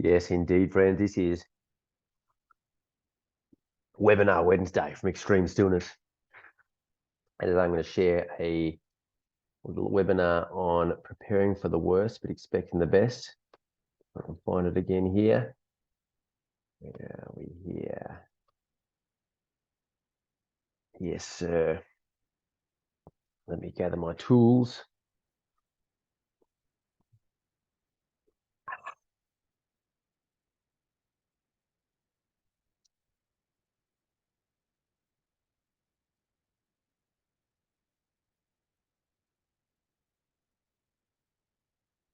Yes, indeed, friends. This is Webinar Wednesday from Extreme Stillness. And I'm going to share a little webinar on preparing for the worst but expecting the best. I'll find it again here. Where are we here? Yes, sir. Let me gather my tools.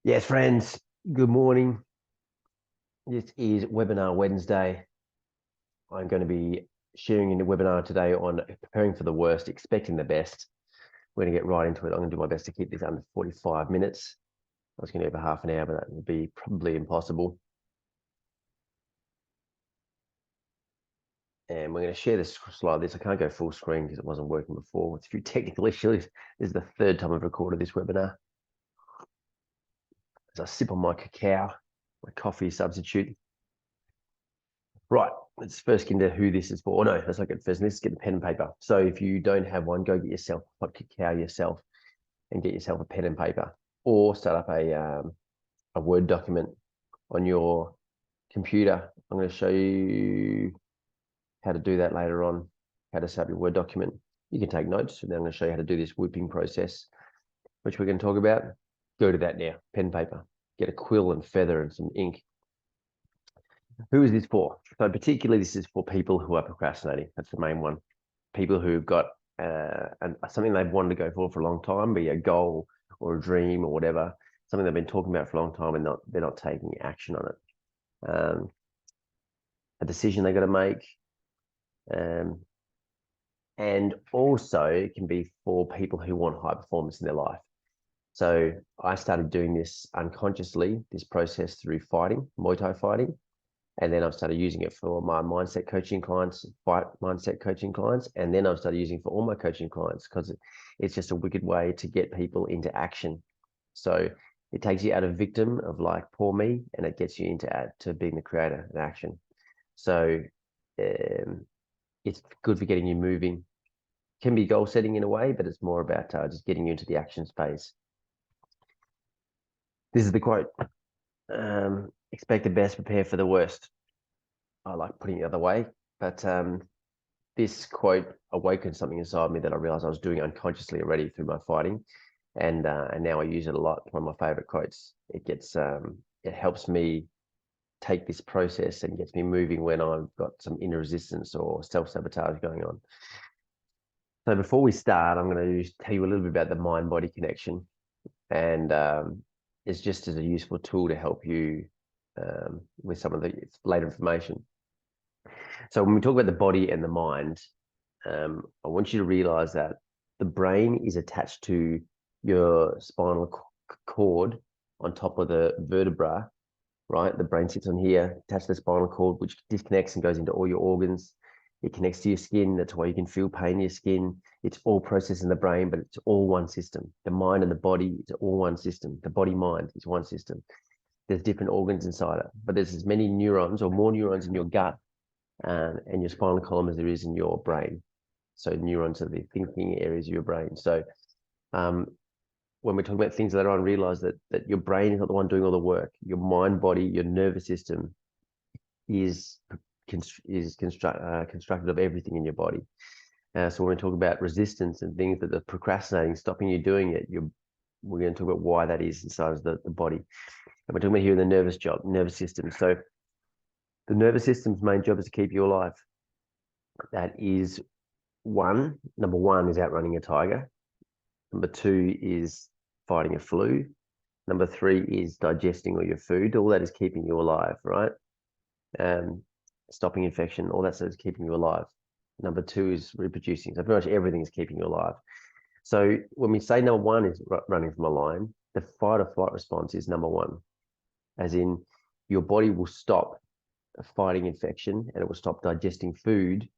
Yes, friends, good morning. This is Webinar Wednesday. I'm going to be sharing in the webinar today on preparing for the worst, expecting the best. We're going to get right into it. I'm going to do my best to keep this under 45 minutes. I was going to go over half an hour, but that would be probably impossible. And we're going to share this slide. I can't go full screen because it wasn't working before. It's a few technical issues. This is the third time I've recorded this webinar. As I sip on my cacao, my coffee substitute. Right, let's first get into who this is for. Oh, no, let's not get first. Let's get the pen and paper. So if you don't have one, go get yourself a hot cacao yourself and get yourself a pen and paper, or start up a Word document on your computer. I'm going to show you how to do that later on, how to set up your Word document. You can take notes, and then I'm going to show you how to do this whooping process, which we're going to talk about. Go to that now, pen, paper. Get a quill and feather and some ink. Who is this for? So particularly this is for people who are procrastinating. That's the main one. People who've got something they've wanted to go for a long time, be a goal or a dream or whatever, something they've been talking about for a long time and they're not taking action on it. A decision they've got to make. And also it can be for people who want high performance in their life. So I started doing this unconsciously, this process through fighting, Muay Thai fighting. And then I've started using it for my mindset coaching clients, fight mindset coaching clients. And then I've started using it for all my coaching clients because it's just a wicked way to get people into action. So it takes you out of victim of like, poor me, and it gets you into being the creator in action. So it's good for getting you moving. Can be goal setting in a way, but it's more about just getting you into the action space. This is the quote. Expect the best, prepare for the worst. I like putting it the other way, but this quote awakened something inside me that I realized I was doing unconsciously already through my fighting, and now I use it a lot. One of my favorite quotes. It helps me take this process and gets me moving when I've got some inner resistance or self-sabotage going on. So before we start, I'm going to tell you a little bit about the mind-body connection, and it's just as a useful tool to help you with some of the later information. So when we talk about the body and the mind, I want you to realize that the brain is attached to your spinal cord on top of the vertebra, right? The brain sits on here, attached to the spinal cord, which disconnects and goes into all your organs. It connects to your skin. That's why you can feel pain in your skin. It's all processed in the brain, but it's all one system. The mind and the body is all one system. The body-mind is one system. There's different organs inside it, but there's as many neurons or more neurons in your gut and your spinal column as there is in your brain. So neurons are the thinking areas of your brain. So when we're talking about things later on, realize that your brain is not the one doing all the work. Your mind, body, your nervous system is constructed of everything in your body. So when we talk about resistance and things that are procrastinating, stopping you doing it, we're going to talk about why that is inside of the body. And we're talking about here in the nervous system. So the nervous system's main job is to keep you alive. That is number one is outrunning a tiger. Number two is fighting a flu. Number three is digesting all your food. All that is keeping you alive, right? Stopping infection, all that stuff is keeping you alive. Number two is reproducing. So pretty much everything is keeping you alive. So when we say number one is running from a lion, the fight or flight response is number one. As in, your body will stop fighting infection and it will stop digesting food,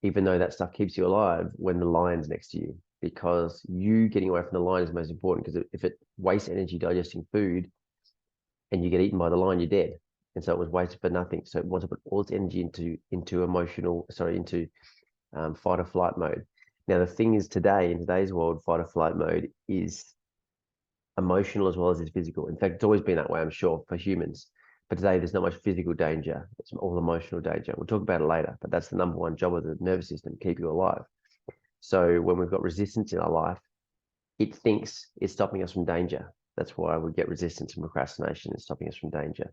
even though that stuff keeps you alive when the lion's next to you. Because you getting away from the lion is most important, because if it wastes energy digesting food and you get eaten by the lion, you're dead. And so it was wasted for nothing. So it wanted to put all its energy into fight or flight mode. Now, the thing is today, in today's world, fight or flight mode is emotional as well as it's physical. In fact, it's always been that way, I'm sure, for humans. But today, there's not much physical danger. It's all emotional danger. We'll talk about it later, but that's the number one job of the nervous system, keep you alive. So when we've got resistance in our life, it thinks it's stopping us from danger. That's why we get resistance and procrastination. It's stopping us from danger.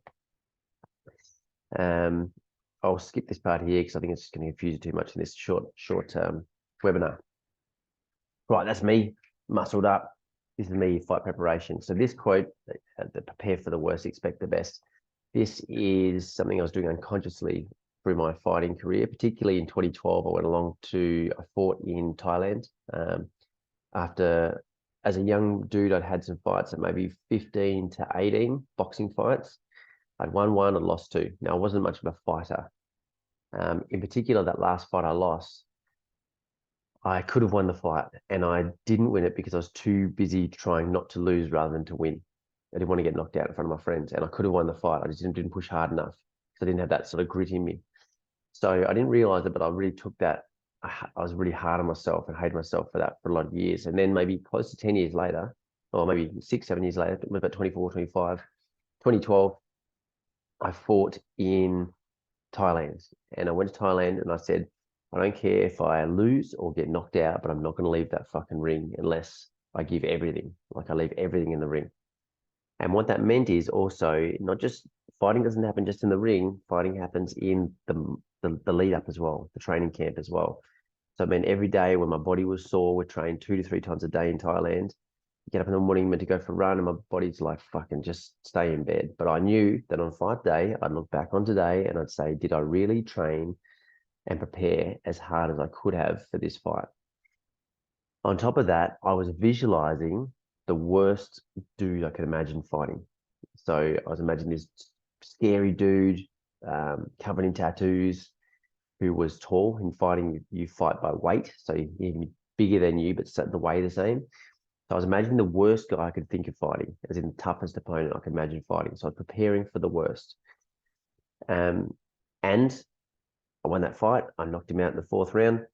I'll skip this part here because I think it's going to confuse you too much in this short webinar. Right, that's me muscled up. This is me fight preparation. So this quote, prepare for the worst, expect the best. This is something I was doing unconsciously through my fighting career, particularly in 2012. I fought in Thailand. As a young dude, I'd had some fights at maybe 15 to 18 boxing fights. I'd won one and lost two. Now, I wasn't much of a fighter. In particular, that last fight I lost, I could have won the fight, and I didn't win it because I was too busy trying not to lose rather than to win. I didn't want to get knocked out in front of my friends, and I could have won the fight. I just didn't push hard enough because I didn't have that sort of grit in me. So I didn't realize it, but I really took that. I was really hard on myself and hated myself for that for a lot of years. And then maybe close to 10 years later, or maybe 6, 7 years later, about 24, 25, 2012, I fought in Thailand. And I went to Thailand and I said, I don't care if I lose or get knocked out, but I'm not going to leave that fucking ring unless I give everything. Like I leave everything in the ring. And what that meant is also not just fighting doesn't happen just in the ring. Fighting happens in the lead up as well, the training camp as well. So I mean, every day when my body was sore, we trained 2 to 3 times a day in Thailand. Get up in the morning, meant to go for a run, and my body's like, fucking just stay in bed. But I knew that on fight day, I'd look back on today and I'd say, did I really train and prepare as hard as I could have for this fight? On top of that, I was visualizing the worst dude I could imagine fighting. So I was imagining this scary dude covered in tattoos who was tall. In fighting, you fight by weight. So he can be bigger than you, but the way the same. So I was imagining the worst guy I could think of fighting, as in the toughest opponent I could imagine fighting. So I was preparing for the worst. And I won that fight. I knocked him out in the 4th round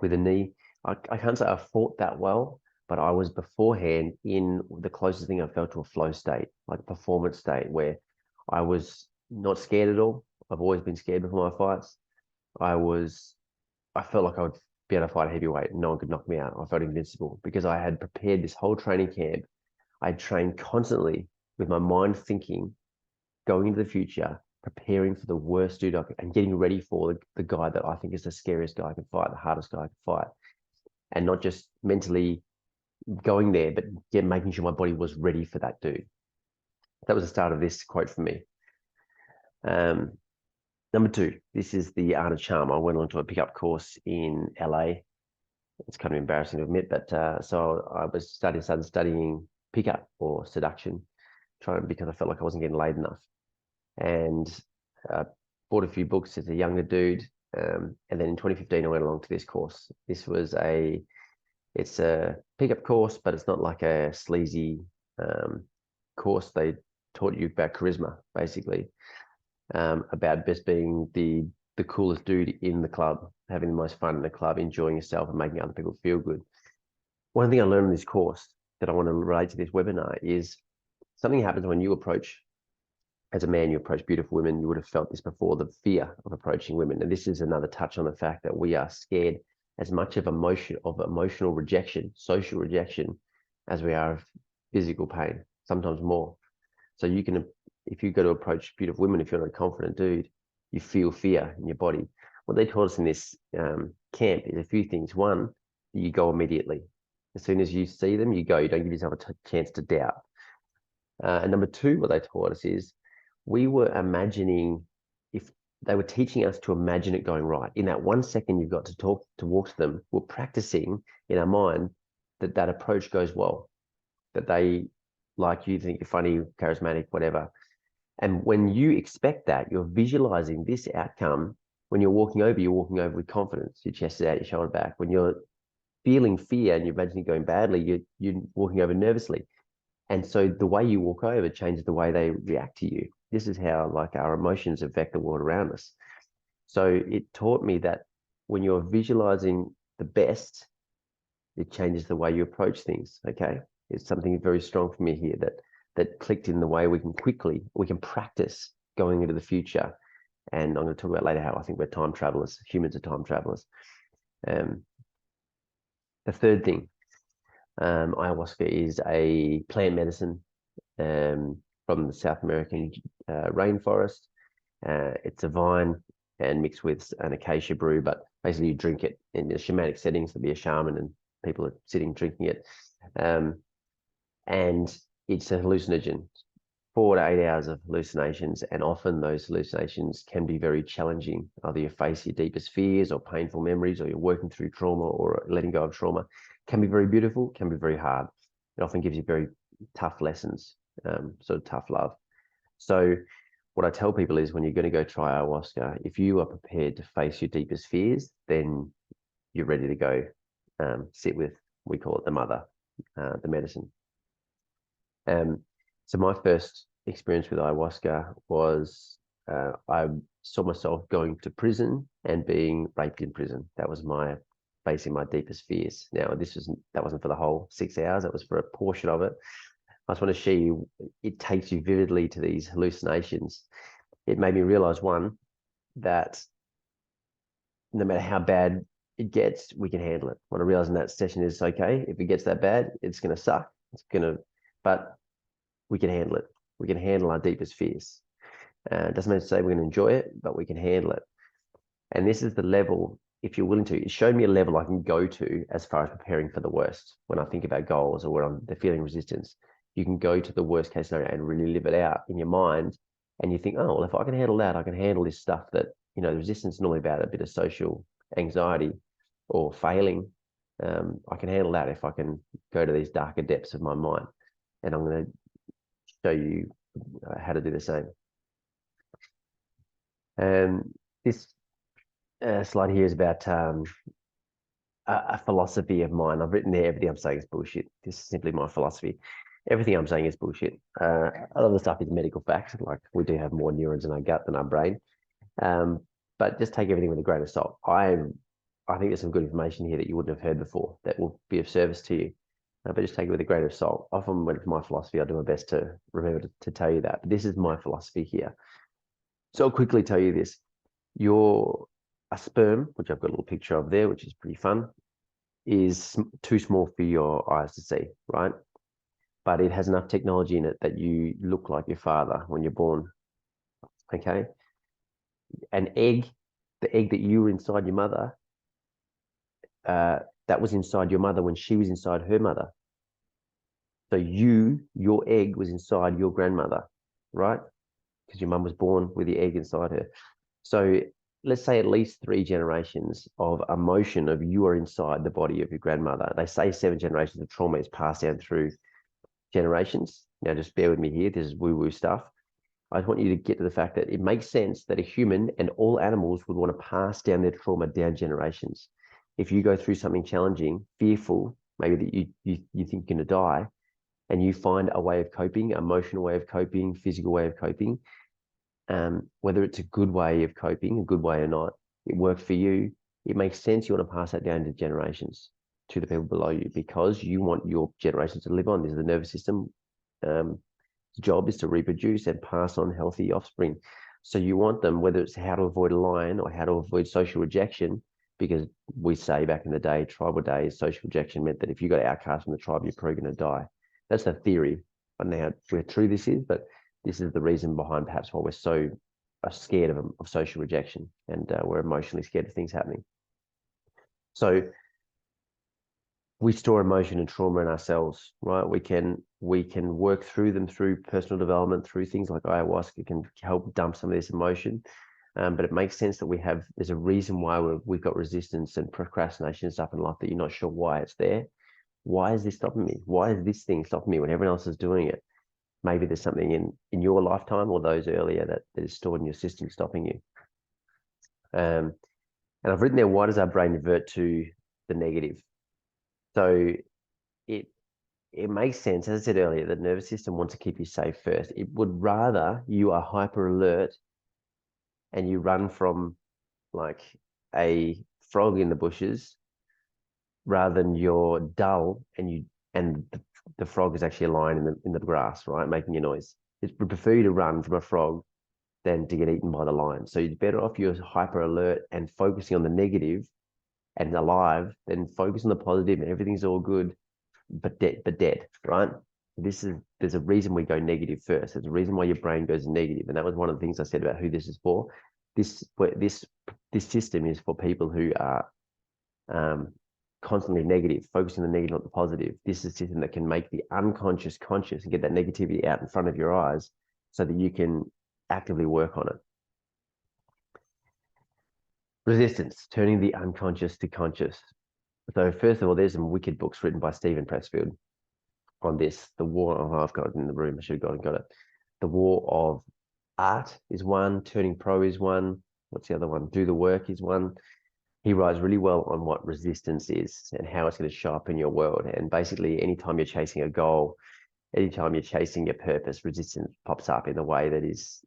with a knee. I can't say I fought that well, but I was beforehand in the closest thing I felt to a flow state, like a performance state, where I was not scared at all. I've always been scared before my fights. I felt like I would be able to fight a heavyweight and no one could knock me out. I felt invincible because I had prepared this whole training camp. I trained constantly with my mind thinking, going into the future, preparing for the worst dude and getting ready for the guy that I think is the scariest guy I can fight, the hardest guy I can fight. And not just mentally going there, but making sure my body was ready for that dude. That was the start of this quote for me. Number 2, this is the art of charm. I went on to a pickup course in LA. It's kind of embarrassing to admit, but so I was started studying pickup or seduction, because I felt like I wasn't getting laid enough. And bought a few books as a younger dude. And then in 2015, I went along to this course. It's a pickup course, but it's not like a sleazy course. They taught you about charisma, basically, about best being the coolest dude in the club, having the most fun in the club, enjoying yourself and making other people feel good. One thing I learned in this course that I want to relate to this webinar is something happens when you approach, as a man, you approach beautiful women. You would have felt this before, the fear of approaching women. And this is another touch on the fact that we are scared as much of emotional rejection, social rejection, as we are of physical pain, sometimes more. So if you go to approach beautiful women, if you're not a confident dude, you feel fear in your body. What they taught us in this camp is a few things. One, you go immediately. As soon as you see them, you go. You don't give yourself a chance to doubt. And number 2, what they taught us is we were imagining, if they were teaching us to imagine it going right. In that 1 second you've got to walk to them, we're practicing in our mind that approach goes well, that they like you, think you're funny, charismatic, whatever. And when you expect that, you're visualizing this outcome. When you're walking over with confidence. Your chest is out, your shoulder back. When you're feeling fear and you're imagining it going badly, you're walking over nervously. And so the way you walk over changes the way they react to you. this is how like our emotions affect the world around us. So it taught me that when you're visualizing the best, it changes the way you approach things. Okay. It's something very strong for me here that clicked in the way we can practice going into the future. And I'm going to talk about later how I think we're time travelers. Humans are time travelers. The third thing, ayahuasca is a plant medicine from the South American rainforest. It's a vine and mixed with an acacia brew, but basically you drink it in the shamanic settings. There'll be a shaman and people are sitting drinking it. And it's a hallucinogen, 4 to 8 hours of hallucinations. And often those hallucinations can be very challenging. Either you face your deepest fears or painful memories, or you're working through trauma or letting go of trauma. Can be very beautiful, can be very hard. It often gives you very tough lessons, sort of tough love. So what I tell people is when you're going to go try ayahuasca, if you are prepared to face your deepest fears, then you're ready to go sit with, we call it the mother, the medicine. So my first experience with ayahuasca was I saw myself going to prison and being raped in prison. That was basically my deepest fears. Now, that wasn't for the whole 6 hours. That was for a portion of it. I just want to show you, it takes you vividly to these hallucinations. It made me realize, one, that no matter how bad it gets, we can handle it. What I realized in that session is, okay, if it gets that bad, it's going to suck. But we can handle it. We can handle our deepest fears. It doesn't mean to say we're going to enjoy it, but we can handle it. And this is the level, if you're willing to, it showed me a level I can go to as far as preparing for the worst. When I think about goals or when I'm feeling resistance, you can go to the worst case scenario and really live it out in your mind. And you think, oh, well, if I can handle that, I can handle this stuff that, the resistance is normally about a bit of social anxiety or failing. I can handle that if I can go to these darker depths of my mind. And I'm going to show you how to do the same. This slide here is about a philosophy of mine. I've written there, everything I'm saying is bullshit. This is simply my philosophy. Everything I'm saying is bullshit. A lot of the stuff is medical facts, like we do have more neurons in our gut than our brain. But just take everything with a grain of salt. I think there's some good information here that you wouldn't have heard before that will be of service to you. But just take it with a grain of salt. Often when it's my philosophy, I'll do my best to remember to tell you that. But this is my philosophy here. So I'll quickly tell you this. A sperm, which I've got a little picture of there, which is pretty fun, is too small for your eyes to see, right? But it has enough technology in it that you look like your father when you're born, okay? An egg, the egg that you were inside your mother, that was inside your mother when she was inside her mother. So your egg was inside your grandmother, right? Because your mum was born with the egg inside her. So let's say at least 3 generations of emotion of you are inside the body of your grandmother. They say 7 generations of trauma is passed down through generations. Now, just bear with me here. This is woo-woo stuff. I just want you to get to the fact that it makes sense that a human and all animals would want to pass down their trauma down generations. If you go through something challenging, fearful, maybe that you think you're going to die, and you find a way of coping, emotional way of coping, physical way of coping, whether it's a good way of coping, a good way or not, it worked for you, it makes sense you want to pass that down to generations, to the people below you, because you want your generations to live on. This is the nervous system. Job is to reproduce and pass on healthy offspring. So you want them, whether it's how to avoid a lion or how to avoid social rejection, because we say back in the day, tribal days, social rejection meant that if you got outcast from the tribe, you're probably going to die. That's the theory. I don't know how true this is, but this is the reason behind perhaps why we're so scared of social rejection, and we're emotionally scared of things happening. So we store emotion and trauma in ourselves, right? We can work through them through personal development, through things like ayahuasca can help dump some of this emotion. But it makes sense that there's a reason why we've got resistance and procrastination and stuff in life that you're not sure why it's there. Why is this stopping me? Why is this thing stopping me when everyone else is doing it? Maybe there's something in your lifetime or those earlier that is stored in your system stopping you. And I've written there, why does our brain revert to the negative? So it makes sense. As I said earlier, the nervous system wants to keep you safe first. It would rather you are hyper alert and you run from like a frog in the bushes rather than you're dull and the frog is actually lying in the grass, right, making a noise. It would prefer you to run from a frog than to get eaten by the lion. So you're better off you're hyper alert and focusing on the negative and alive than focus on the positive and everything's all good, but dead, right? There's a reason we go negative first. There's a reason why your brain goes negative, and that was one of the things I said about who this is for. This system is for people who are constantly negative, focusing on the negative, not the positive. This is a system that can make the unconscious conscious and get that negativity out in front of your eyes so that you can actively work on it. Resistance, turning the unconscious to conscious. So first of all, there's some wicked books written by Stephen Pressfield on this. The War of, I've got it in the room, I should have gone and got it. The War of Art is one, Turning Pro is one. What's the other one? Do the Work is one. He writes really well on what resistance is and how it's going to show up in your world. And basically, anytime you're chasing a goal, anytime you're chasing your purpose, resistance pops up in a way that is,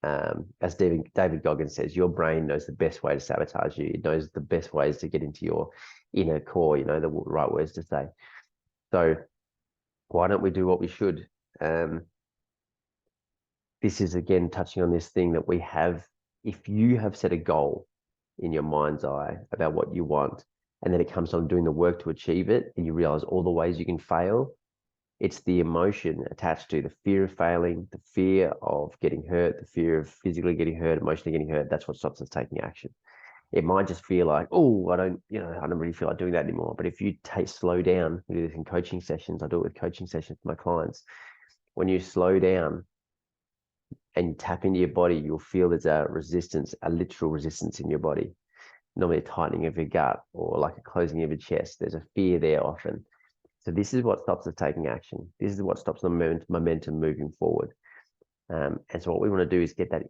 as David Goggins says, your brain knows the best way to sabotage you. It knows the best ways to get into your inner core, you know, the right words to say. So why don't we do what we should? This is, again, touching on this thing that we have. If you have set a goal in your mind's eye about what you want, and then it comes on doing the work to achieve it, and you realize all the ways you can fail, it's the emotion attached to the fear of failing, the fear of getting hurt, the fear of physically getting hurt, emotionally getting hurt. That's what stops us taking action. It might just feel like, oh, I don't really feel like doing that anymore. But if you slow down, we do this in coaching sessions. I do it with coaching sessions with my clients. When you slow down and you tap into your body, you'll feel there's a resistance, a literal resistance in your body. Normally a tightening of your gut or like a closing of your chest. There's a fear there often. So this is what stops us taking action. This is what stops the momentum moving forward. And so what we want to do is get that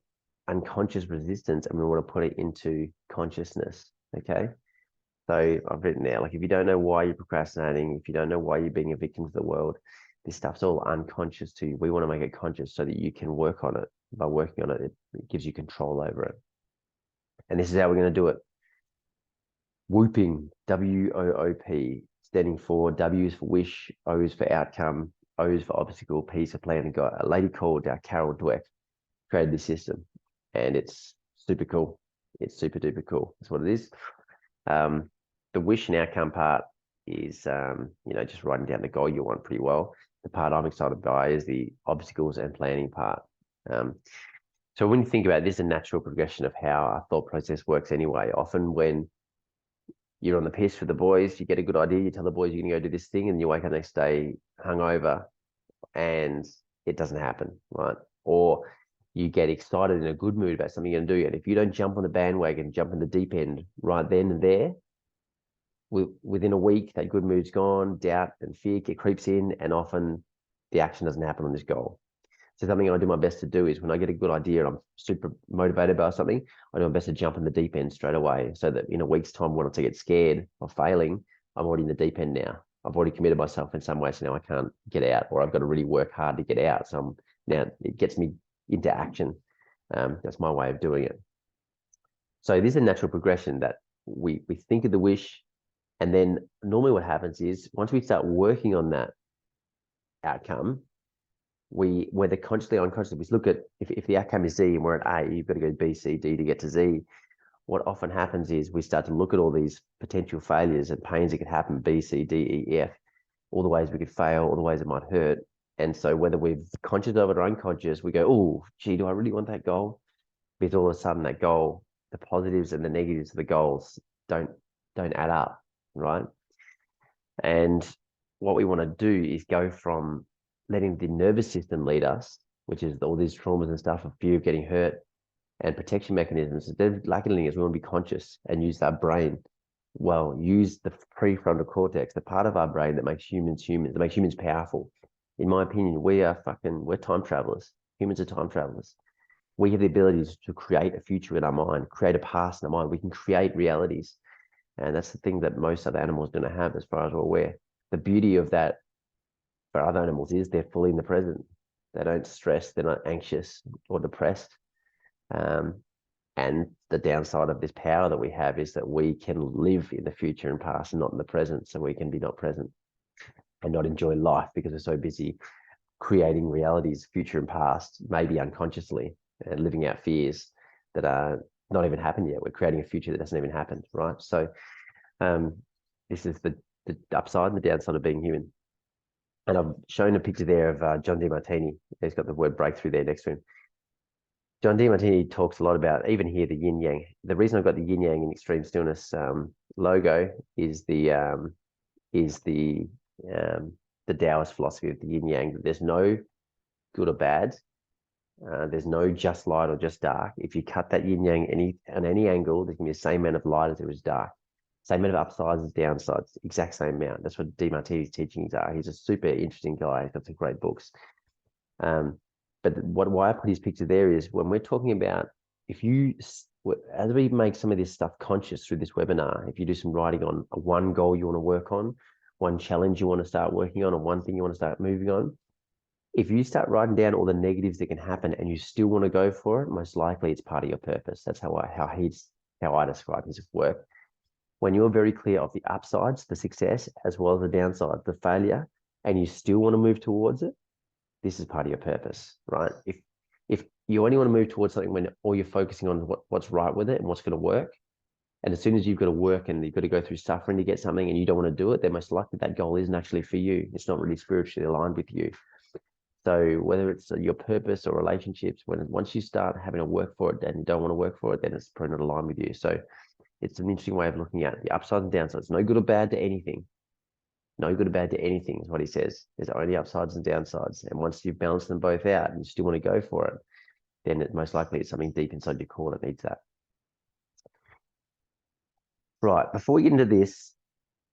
unconscious resistance and we want to put it into consciousness, okay? So I've written there, like if you don't know why you're procrastinating, if you don't know why you're being a victim to the world, this stuff's all unconscious to you. We want to make it conscious so that you can work on it. By working on it, it gives you control over it. And this is how we're going to do it. Whooping, WOOP, standing for W is for wish, O is for outcome, O is for obstacle, P is for plan. And got a lady called Carol Dweck created this system, and it's super cool. It's super duper cool. That's what it is. The wish and outcome part is, just writing down the goal you want pretty well. The part I'm excited by is the obstacles and planning part. So when you think about it, this is a natural progression of how our thought process works anyway. Often when you're on the piss with the boys, you get a good idea, you tell the boys you're going to go do this thing, and you wake up the next day hungover and it doesn't happen, right? Or you get excited in a good mood about something you're going to do. And if you don't jump on the bandwagon, jump in the deep end right then and there, within a week, that good mood's gone, doubt and fear creeps in, and often the action doesn't happen on this goal. So something I do my best to do is when I get a good idea and I'm super motivated by something, I do my best to jump in the deep end straight away so that in a week's time, when I get scared of failing, I'm already in the deep end now. I've already committed myself in some way, so now I can't get out, or I've got to really work hard to get out. So now it gets me into action. That's my way of doing it. So this is a natural progression that we think of the wish, and then normally what happens is once we start working on that outcome, whether consciously or unconsciously, we look at if the outcome is Z and we're at A, you've got to go B, C, D to get to Z. What often happens is we start to look at all these potential failures and pains that could happen, B, C, D, E, F, all the ways we could fail, all the ways it might hurt. And so whether we're conscious of it or unconscious, we go, oh, gee, do I really want that goal? Because all of a sudden that goal, the positives and the negatives of the goals don't add up, right? And what we want to do is go from letting the nervous system lead us, which is all these traumas and stuff of fear of getting hurt and protection mechanisms. Instead of is we want to be conscious and use our brain. Well, use the prefrontal cortex, the part of our brain that makes humans humans, that makes humans powerful. In my opinion, we're time travelers. Humans are time travelers. We have the ability to create a future in our mind, create a past in our mind. We can create realities. And that's the thing that most other animals don't have as far as we're aware. The beauty of that for other animals is they're fully in the present. They don't stress, they're not anxious or depressed. And the downside of this power that we have is that we can live in the future and past and not in the present. So we can be not present and not enjoy life because we're so busy creating realities, future and past, maybe unconsciously, and living out fears that are not even happened yet. We're creating a future that hasn't even happened, right? So this is the upside and the downside of being human. And I've shown a picture there of John DeMartini. He's got the word breakthrough there next to him. John DeMartini talks a lot about, even here, the yin yang. The reason I've got the yin yang in extreme stillness logo is the Taoist philosophy of the yin yang. There's no good or bad. There's no just light or just dark. If you cut that yin yang on any angle, there's gonna be the same amount of light as there is dark. Same amount of upsides as downsides. Exact same amount. That's what DeMartini's teachings are. He's a super interesting guy. He's got some great books. But why I put his picture there is when we're talking about, as we make some of this stuff conscious through this webinar, if you do some writing on one goal you want to work on, one challenge you want to start working on, or one thing you want to start moving on, if you start writing down all the negatives that can happen and you still want to go for it, most likely it's part of your purpose. That's how I describe his work. When you're very clear of the upsides, the success, as well as the downside, the failure, and you still want to move towards it, this is part of your purpose, right? If you only want to move towards something when all you're focusing on what's right with it and what's going to work, and as soon as you've got to work and you've got to go through suffering to get something and you don't want to do it, then most likely that goal isn't actually for you. It's not really spiritually aligned with you. So whether it's your purpose or relationships, once you start having to work for it and you don't want to work for it, then it's probably not aligned with you. So it's an interesting way of looking at it. The upsides and downsides. No good or bad to anything. No good or bad to anything is what he says. There's only upsides and downsides. And once you've balanced them both out and you still want to go for it, then most likely it's something deep inside your core that needs that. Right, before we get into this,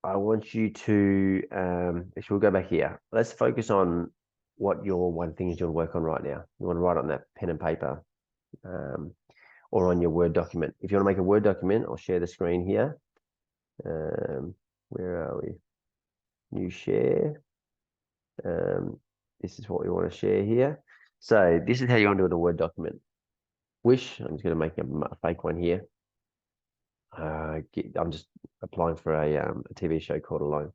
I want you to, actually we'll go back here. Let's focus on what your one thing is you want to work on right now. You want to write on that pen and paper or on your Word document. If you want to make a Word document, I'll share the screen here. Where are we? New share. This is what we want to share here. So this is how you want to do it in a Word document. Wish, I'm just going to make a fake one here. I'm just applying for a TV show called Alone.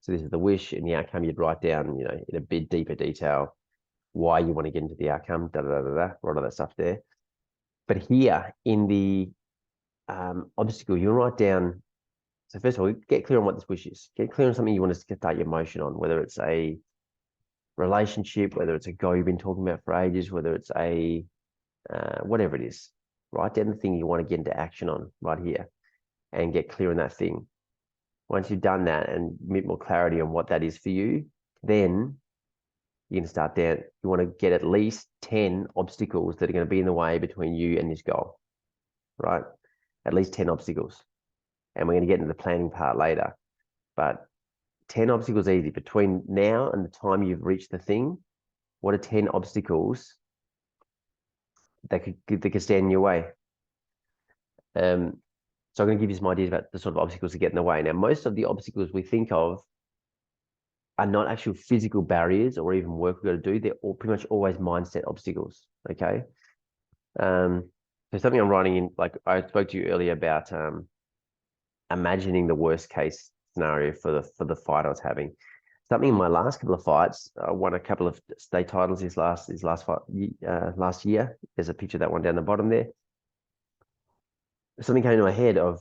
So this is the wish, and the outcome you'd write down, in a bit deeper detail, why you want to get into the outcome, write all that stuff there. But here in the obstacle, you write down. So first of all, get clear on what this wish is. Get clear on something you want to start your motion on, whether it's a relationship, whether it's a goal you've been talking about for ages, whether it's a whatever it is. Write down the thing you want to get into action on right here and get clear on that thing. Once you've done that and a bit more clarity on what that is for you, then you can start down. You want to get at least 10 obstacles that are going to be in the way between you and this goal, right? At least 10 obstacles. And we're going to get into the planning part later. But 10 obstacles easy. Between now and the time you've reached the thing, what are 10 obstacles that could stand in your way? So I'm going to give you some ideas about the sort of obstacles that get in the way. Now, most of the obstacles we think of are not actual physical barriers or even work we've got to do. They're all pretty much always mindset obstacles, okay? So something I'm writing in, like I spoke to you earlier about imagining the worst case scenario for the fight I was having. Something in my last couple of fights, I won a couple of state titles his last fight last year. There's a picture of that one down the bottom there. Something came to my head of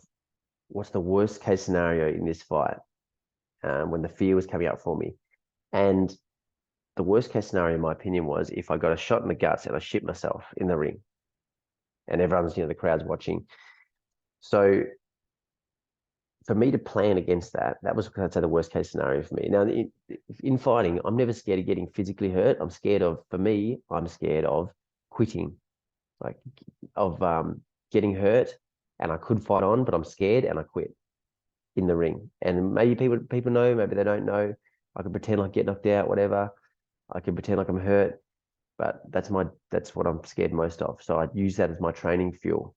what's the worst case scenario in this fight when the fear was coming up for me. And the worst case scenario, in my opinion, was if I got a shot in the guts and I shit myself in the ring and everyone's, the crowd's watching. So for me to plan against that was, I'd say, the worst case scenario for me. Now, in fighting, I'm never scared of getting physically hurt. I'm scared of quitting, like of getting hurt, and I could fight on, but I'm scared and I quit in the ring. And maybe people know, maybe they don't know. I can pretend like get knocked out, whatever. I can pretend like I'm hurt, but that's what I'm scared most of. So I'd use that as my training fuel.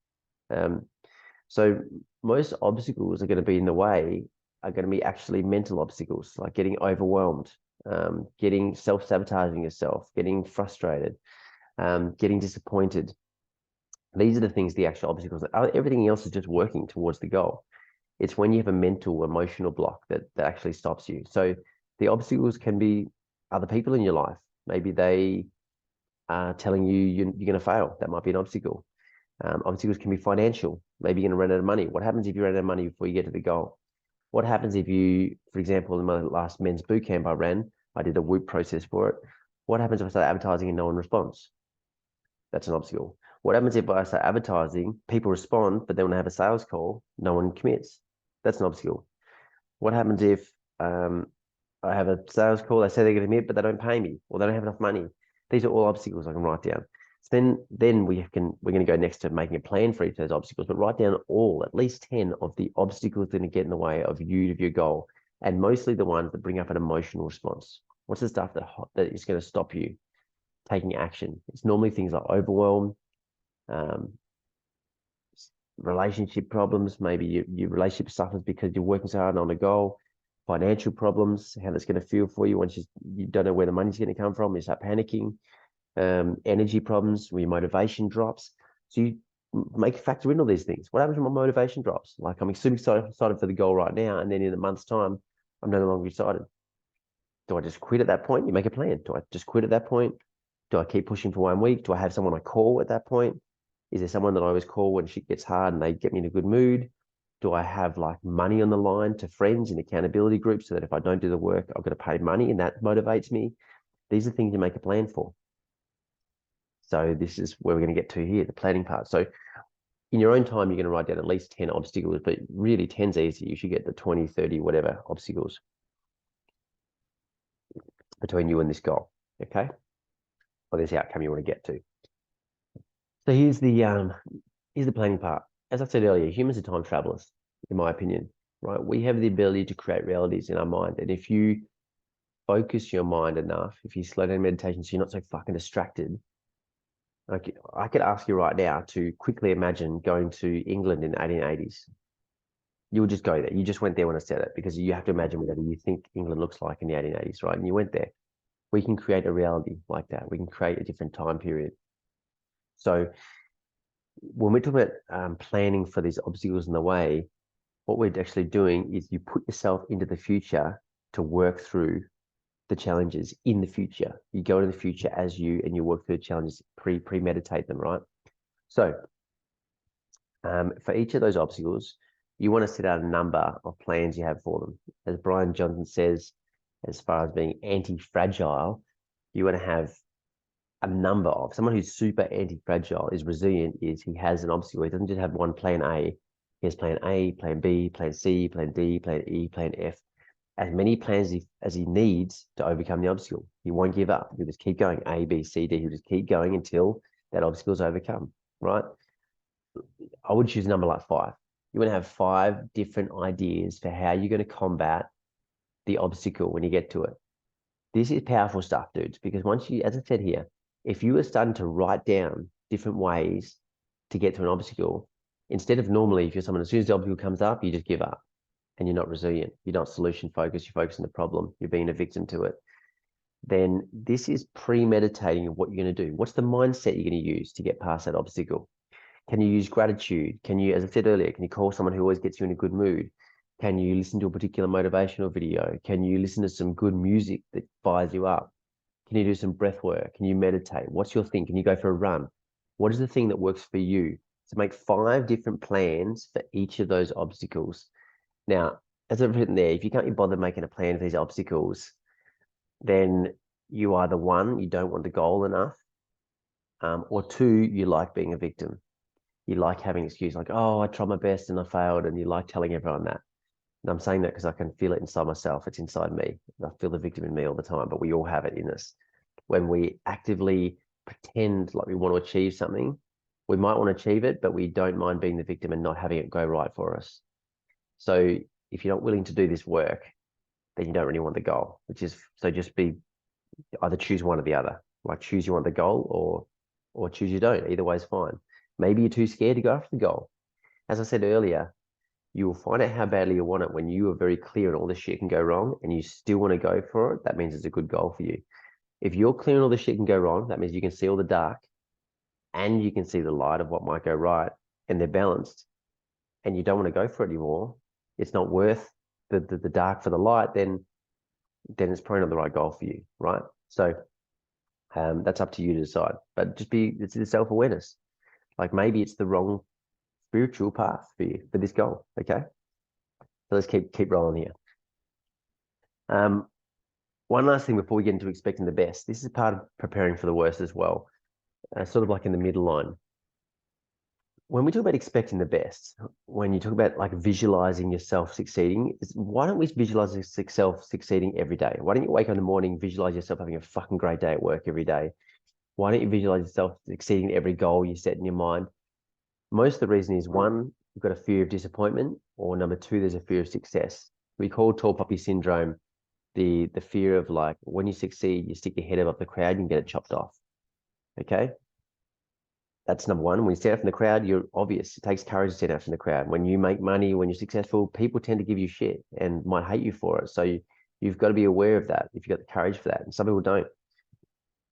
So most obstacles are going to be in the way are going to be actually mental obstacles, like getting overwhelmed, getting self-sabotaging yourself, getting frustrated, getting disappointed. These are the things, the actual obstacles. Everything else is just working towards the goal. It's when you have a mental, emotional block that actually stops you. So the obstacles can be other people in your life. Maybe they are telling you you're going to fail. That might be an obstacle. Obstacles can be financial. Maybe you're going to run out of money. What happens if you run out of money before you get to the goal? What happens if you, for example, in my last men's boot camp I did a WOOP process for it. What happens if I start advertising and no one responds? That's an obstacle. What happens if I start advertising, people respond, but then when I have a sales call, no one commits? That's an obstacle. What happens if I have a sales call, they say they're going to commit, but they don't pay me, or they don't have enough money? These are all obstacles I can write down. So then we're going to go next to making a plan for each of those obstacles, but write down at least 10 of the obstacles that are going to get in the way of your goal, and mostly the ones that bring up an emotional response. What's the stuff that is going to stop you taking action? It's normally things like overwhelm, relationship problems. Maybe your relationship suffers because you're working so hard on a goal. Financial problems, how that's going to feel for you once you don't know where the money's going to come from. You start panicking. Energy problems, where your motivation drops. So you factor in all these things. What happens when my motivation drops? Like, I'm super excited for the goal right now, and then in a month's time, I'm no longer excited. Do I just quit at that point? You make a plan. Do I just quit at that point? Do I keep pushing for 1 week? Do I have someone I call at that point? Is there someone that I always call when shit gets hard and they get me in a good mood? Do I have like money on the line to friends in accountability groups so that if I don't do the work, I've got to pay money and that motivates me? These are things you make a plan for. So this is where we're going to get to here, the planning part. So in your own time, you're going to write down at least 10 obstacles, but really 10's easy. You should get the 20, 30, whatever obstacles between you and this goal, okay? Or this outcome you want to get to. So here's the planning part. As I said earlier, humans are time travelers, in my opinion, right? We have the ability to create realities in our mind. And if you focus your mind enough, if you slow down meditation so you're not so fucking distracted, I could ask you right now to quickly imagine going to England in the 1880s. You would just go there. You just went there when I said it, because you have to imagine whatever you think England looks like in the 1880s, right? And you went there. We can create a reality like that. We can create a different time period. So when we're talking about planning for these obstacles in the way, what we're actually doing is you put yourself into the future to work through the challenges in the future. You go into the future as you, and you work through the challenges, premeditate them, right? So for each of those obstacles, you want to set out a number of plans you have for them. As Brian Johnson says, as far as being anti-fragile, you want to have a number of, someone who's super anti-fragile, is resilient, is he has an obstacle. He doesn't just have one plan A. He has plan A, plan B, plan C, plan D, plan E, plan F. As many plans as he needs to overcome the obstacle. He won't give up. He'll just keep going. A, B, C, D. He'll just keep going until that obstacle is overcome, right? I would choose a number like 5. You want to have 5 different ideas for how you're going to combat the obstacle when you get to it. This is powerful stuff, dudes, because once you, as I said here, if you are starting to write down different ways to get to an obstacle, instead of normally, if you're someone, as soon as the obstacle comes up, you just give up. And you're not resilient, you're not solution focused, you're focused on the problem, you're being a victim to it, then this is premeditating what you're going to do. What's the mindset you're going to use to get past that obstacle? Can you use gratitude? Can you, as I said earlier, can you call someone who always gets you in a good mood? Can you listen to a particular motivational video? Can you listen to some good music that fires you up? Can you do some breath work? Can you meditate? What's your thing? Can you go for a run? What is the thing that works for you? So make 5 different plans for each of those obstacles. Now, as I've written there, if you can't be bothered making a plan for these obstacles, then you either 1, you don't want the goal enough, or 2, you like being a victim. You like having an excuse like, oh, I tried my best and I failed, and you like telling everyone that. And I'm saying that because I can feel it inside myself. It's inside me. I feel the victim in me all the time, but we all have it in us. When we actively pretend like we want to achieve something, we might want to achieve it, but we don't mind being the victim and not having it go right for us. So if you're not willing to do this work, then you don't really want the goal, so just either choose one or the other. Like, choose you want the goal, or choose you don't. Either way is fine. Maybe you're too scared to go after the goal. As I said earlier, You will find out how badly you want it when you are very clear on all the shit can go wrong and you still want to go for it. That means it's a good goal for you. If you're clear on all the shit can go wrong, that means you can see all the dark and you can see the light of what might go right, and they're balanced, and you don't want to go for it anymore. It's not worth the dark for the light, then it's probably not the right goal for you, right? So that's up to you to decide. But it's the self-awareness. Like maybe it's the wrong spiritual path for you for this goal. Okay. So let's keep rolling here. One last thing before we get into expecting the best. This is part of preparing for the worst as well. Sort of like in the middle line. When we talk about expecting the best, when you talk about like visualizing yourself succeeding, why don't we visualize yourself succeeding every day? Why don't you wake up in the morning, visualize yourself having a fucking great day at work every day? Why don't you visualize yourself succeeding every goal you set in your mind? Most of the reason is one, you've got a fear of disappointment, or number two, there's a fear of success. We call tall poppy syndrome the fear of like when you succeed, you stick your head above the crowd and you get it chopped off. Okay. That's number one. When you stand out from the crowd, you're obvious. It takes courage to stand out from the crowd. When you make money, when you're successful, people tend to give you shit and might hate you for it. So you've got to be aware of that if you've got the courage for that. And some people don't.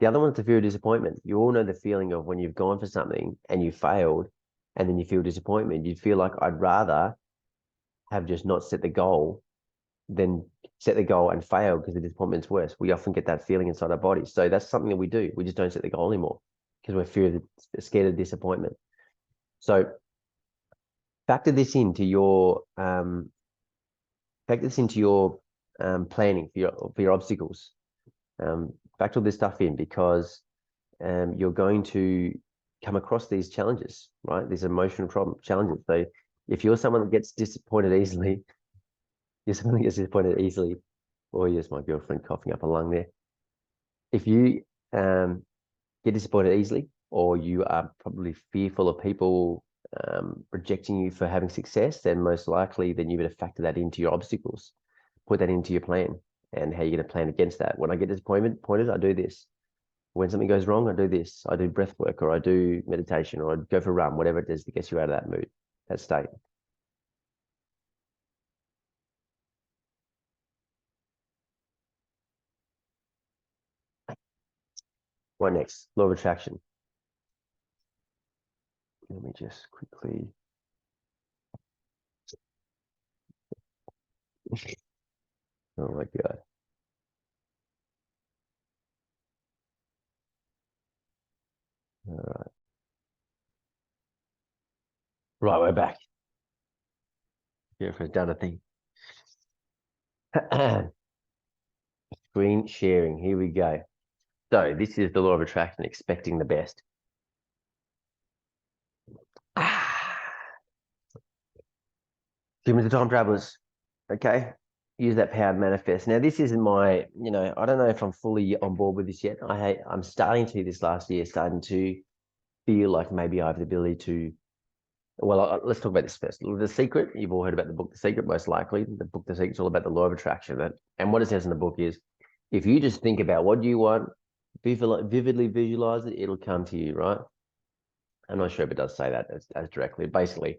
The other one is the fear of disappointment. You all know the feeling of when you've gone for something and you failed and then you feel disappointment. You feel like I'd rather have just not set the goal than set the goal and fail because the disappointment's worse. We often get that feeling inside our bodies. So that's something that we do. We just don't set the goal anymore because we're scared of disappointment. So factor this into your planning for your obstacles. Factor all this stuff in because you're going to come across these challenges, right? These emotional challenges. So if you're someone that gets disappointed easily, or yes, my girlfriend coughing up a lung there. If you get disappointed easily, or you are probably fearful of people rejecting you for having success, then most likely, then you better factor that into your obstacles, put that into your plan, and how you're going to plan against that. When I get disappointed, I do this. When something goes wrong, I do this. I do breath work, or I do meditation, or I go for a run, whatever it is that gets you out of that mood, that state. What next? Law of attraction. Let me just quickly. Oh my God. All right. Right, we're back. Yeah, if it's done a thing. Screen sharing. Here we go. So this is the law of attraction, expecting the best. Humans are time travelers. Okay. Use that power to manifest. Now, this isn't my, I don't know if I'm fully on board with this yet. I'm starting to this last year, starting to feel like maybe I have the ability to. Well, let's talk about this first. The Secret. You've all heard about the book, The Secret, most likely. The book, The Secret, is all about the law of attraction. And what it says in the book is, if you just think about what you want, vividly visualize it, it'll come to you, right? I'm not sure if it does say that as directly. Basically,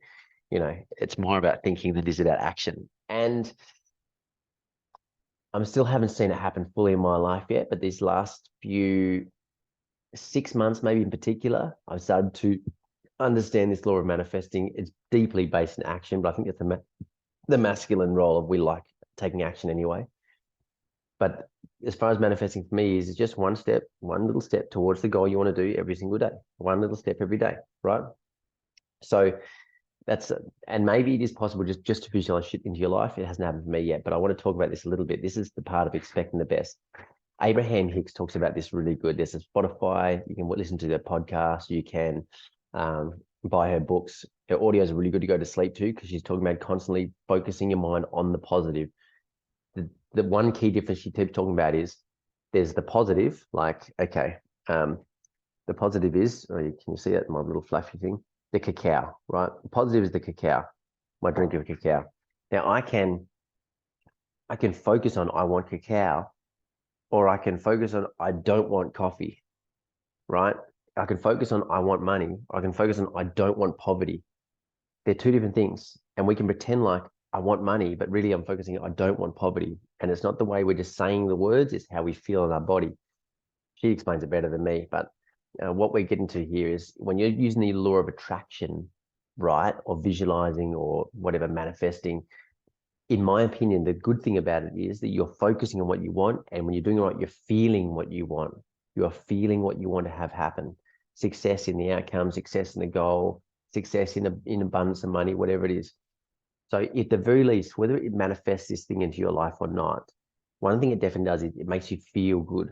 it's more about thinking than it is about action. And I'm still haven't seen it happen fully in my life yet, but these last few 6 months, maybe in particular, I've started to understand this law of manifesting. It's deeply based in action, but I think it's the masculine role of we like taking action anyway. But as far as manifesting for me is just one little step towards the goal you want to do every single day. One little step every day, right? So and maybe it is possible just to visualize shit into your life. It hasn't happened for me yet, but I want to talk about this a little bit. This is the part of expecting the best. Abraham Hicks talks about this really good. There's a Spotify. You can listen to their podcast. You can buy her books. Her audio is really good to go to sleep to because she's talking about constantly focusing your mind on the positive. The one key difference she keeps talking about is there's the positive, like, okay, the positive is, can you see it, my little flashy thing? The cacao, right? The positive is the cacao, my drink of cacao. Now I can focus on I want cacao, or I can focus on I don't want coffee, right? I can focus on I want money. I can focus on I don't want poverty. They're two different things. And we can pretend like I want money, but really I'm focusing, I don't want poverty. And it's not the way we're just saying the words, it's how we feel in our body. She explains it better than me, but what we're getting to here is when you're using the law of attraction, right, or visualizing or whatever, manifesting, in my opinion, the good thing about it is that you're focusing on what you want. And when you're doing it right, you're feeling what you want. You are feeling what you want to have happen. Success in the outcome, success in the goal, success in abundance of money, whatever it is. So at the very least, whether it manifests this thing into your life or not, one thing it definitely does is it makes you feel good.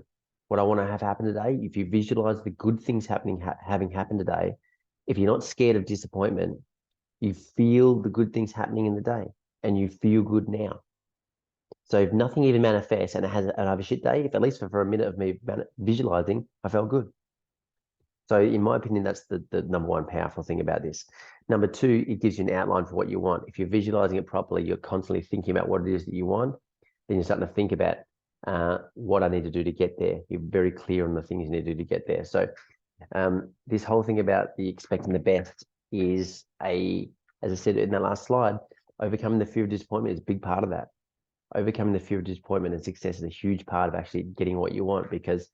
What I want to have happen today, if you visualize the good things having happened today, if you're not scared of disappointment, you feel the good things happening in the day and you feel good now. So if nothing even manifests and it has another shit day, if at least for a minute of me visualizing, I felt good. So in my opinion, that's the number one powerful thing about this. Number two, it gives you an outline for what you want. If you're visualizing it properly, you're constantly thinking about what it is that you want, then you're starting to think about what I need to do to get there. You're very clear on the things you need to do to get there. So this whole thing about the expecting the best is as I said in that last slide, overcoming the fear of disappointment is a big part of that. Overcoming the fear of disappointment and success is a huge part of actually getting what you want, because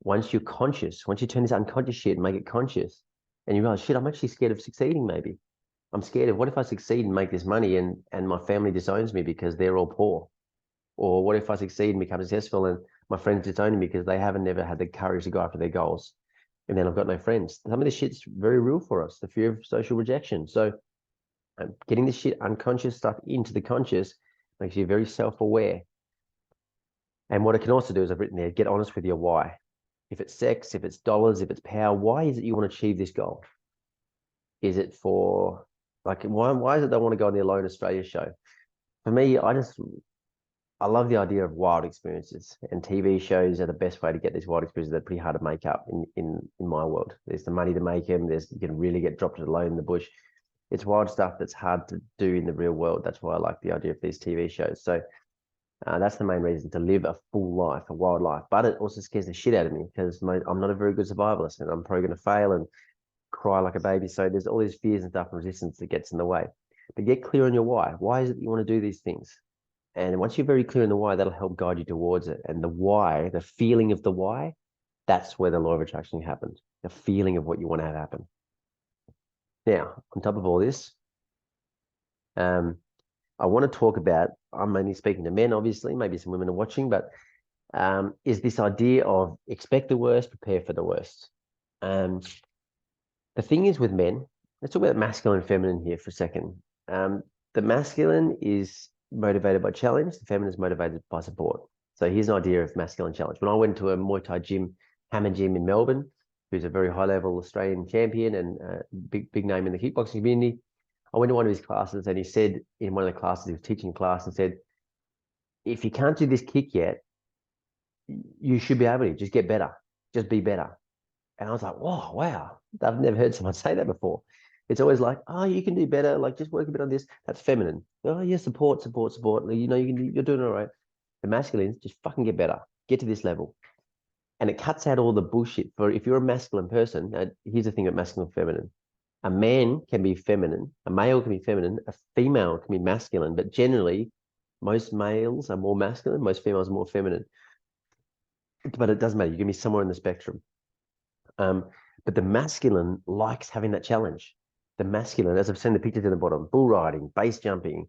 once you're conscious, once you turn this unconscious shit and make it conscious, and you realize, shit, I'm actually scared of succeeding maybe. I'm scared of what if I succeed and make this money and my family disowns me because they're all poor? Or what if I succeed and become successful and my friends disown me because they haven't never had the courage to go after their goals? And then I've got no friends. Some of this shit's very real for us, the fear of social rejection. So getting this shit unconscious stuff into the conscious makes you very self-aware. And what it can also do is I've written there, get honest with your why. If it's sex, if it's dollars, if it's power, why is it you want to achieve this goal? Is it for, like, why is it they want to go on the Alone Australia show? For me, I love the idea of wild experiences, and TV shows are the best way to get these wild experiences. They're pretty hard to make up in my world. There's the money to make them. You can really get dropped alone in the bush. It's wild stuff that's hard to do in the real world. That's why I like the idea of these TV shows. So that's the main reason, to live a full life, a wild life. But it also scares the shit out of me because I'm not a very good survivalist, and I'm probably going to fail and cry like a baby. So there's all these fears and stuff and resistance that gets in the way. But get clear on your why. Why is it that you want to do these things? And once you're very clear on the why, that'll help guide you towards it. And the why, the feeling of the why, that's where the law of attraction happens. The feeling of what you want to have happen. Now, on top of all this, I want to talk about, I'm mainly speaking to men, obviously, maybe some women are watching, but is this idea of expect the worst, prepare for the worst. The thing is with men, let's talk about masculine and feminine here for a second. The masculine is motivated by challenge, the feminine is motivated by support. So here's an idea of masculine challenge. When I went to a Muay Thai gym, Hammer Gym in Melbourne, who's a very high-level Australian champion and big name in the kickboxing community, I went to one of his classes and he said, in one of the classes, he was teaching class and said, if you can't do this kick yet, you should be able to just get better, just be better. And I was like, whoa, wow. I've never heard someone say that before. It's always like, oh, you can do better. Like, just work a bit on this. That's feminine. Oh, yeah, support. You know, you're doing all right. The masculine, just fucking get better. Get to this level. And it cuts out all the bullshit. For if you're a masculine person, here's the thing about masculine and feminine. A man can be feminine. A male can be feminine. A female can be masculine. But generally, most males are more masculine. Most females are more feminine. But it doesn't matter. You can be somewhere in the spectrum. But the masculine likes having that challenge. The masculine, as I've seen the pictures in the bottom, bull riding, base jumping,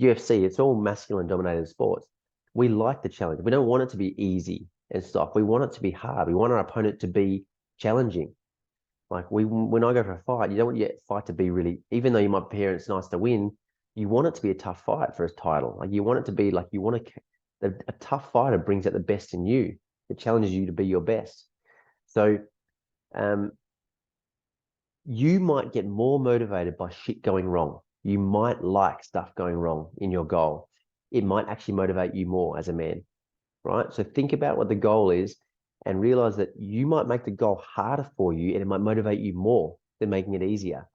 UFC, it's all masculine dominated sports. We like the challenge. We don't want it to be easy and stuff. We want it to be hard. We want our opponent to be challenging. Like when I go for a fight, you don't want your fight to be really, even though you might appear it's nice to win, you want it to be a tough fight for a title. Like you want it to be like, a tough fighter brings out the best in you. It challenges you to be your best. So, you might get more motivated by shit going wrong. You might like stuff going wrong in your goal. It might actually motivate you more as a man, right? So think about what the goal is and realize that you might make the goal harder for you and it might motivate you more than making it easier.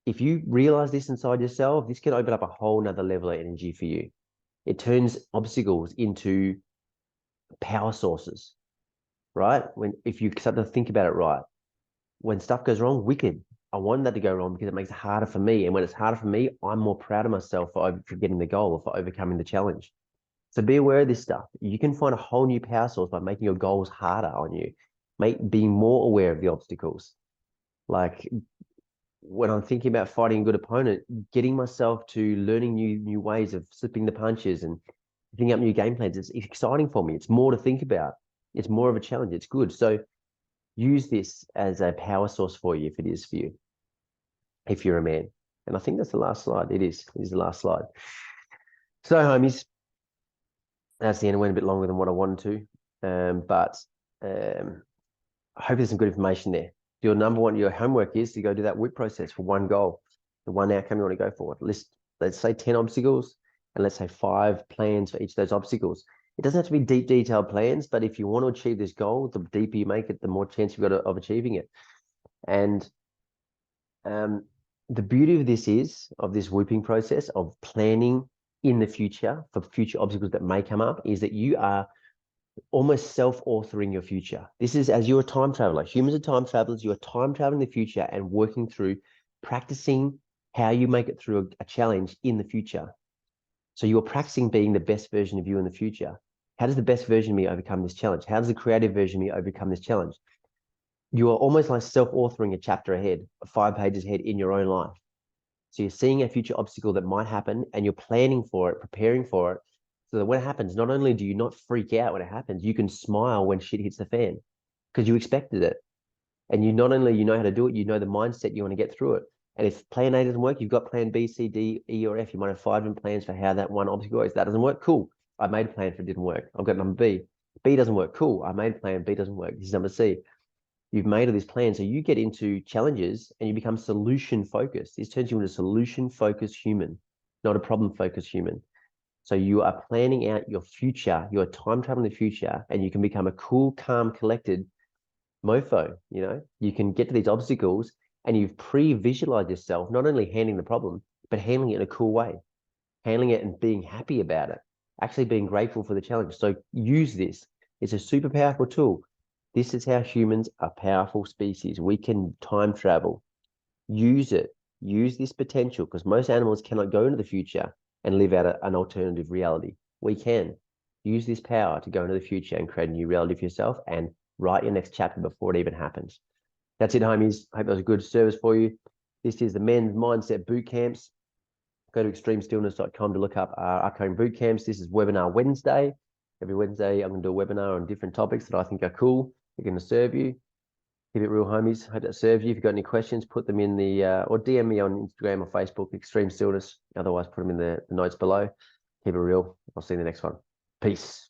If you realize this inside yourself, this can open up a whole nother level of energy for you. It turns obstacles into power sources, right? If you start to think about it right, when stuff goes wrong, wicked. I want that to go wrong because it makes it harder for me. And when it's harder for me, I'm more proud of myself for getting the goal or for overcoming the challenge. So be aware of this stuff. You can find a whole new power source by making your goals harder on you. Being more aware of the obstacles. Like when I'm thinking about fighting a good opponent, getting myself to learning new ways of slipping the punches and picking up new game plans, it's exciting for me. It's more to think about. It's more of a challenge. It's good. So use this as a power source for you if it is for you, if you're a man. And I think that's the last slide. It is the last slide. So, homies, that's the end. It went a bit longer than what I wanted to. But I hope there's some good information there. Your homework is to go do that WOOP process for one goal, the one outcome you want to go for. List, let's say 10 obstacles, and let's say 5 plans for each of those obstacles. It doesn't have to be deep, detailed plans, but if you want to achieve this goal, the deeper you make it, the more chance you've got of achieving it. And the beauty of this WOOPing process, of planning in the future for future obstacles that may come up, is that you are almost self-authoring your future. This is as you're a time traveler. Humans are time travelers. You are time traveling the future and working through practicing how you make it through a challenge in the future. So you're practicing being the best version of you in the future. How does the best version of me overcome this challenge? How does the creative version of me overcome this challenge? You are almost like self-authoring a chapter ahead, 5 pages ahead in your own life. So you're seeing a future obstacle that might happen and you're planning for it, preparing for it, so that when it happens, not only do you not freak out when it happens, you can smile when shit hits the fan because you expected it. And you not only you know how to do it, you know the mindset you want to get through it. And if plan A doesn't work, you've got plan B, C, D, E, or F. You might have 5 different plans for how that one obstacle goes. That doesn't work. Cool. I made a plan for it didn't work. I've got number B. B doesn't work. Cool. I made a plan. B doesn't work. This is number C. You've made all this plan. So you get into challenges and you become solution focused. This turns you into a solution focused human, not a problem focused human. So you are planning out your future. You are time traveling the future, and you can become a cool, calm, collected mofo. You can get to these obstacles and you've pre-visualized yourself, not only handling the problem, but handling it in a cool way, handling it and being happy about it, actually being grateful for the challenge. So use this. It's a super powerful tool. This is how humans are powerful species. We can time travel. Use it. Use this potential, because most animals cannot go into the future and live out an alternative reality. We can. Use this power to go into the future and create a new reality for yourself and write your next chapter before it even happens. That's it, homies. I hope that was a good service for you. This is the Men's Mindset Boot Camps. Go to extremestillness.com to look up our upcoming boot camps. This is Webinar Wednesday. Every Wednesday, I'm going to do a webinar on different topics that I think are cool. They're going to serve you. Keep it real, homies. Hope that serves you. If you've got any questions, put them in the, or DM me on Instagram or Facebook, Extreme Stillness. Otherwise, put them in the notes below. Keep it real. I'll see you in the next one. Peace.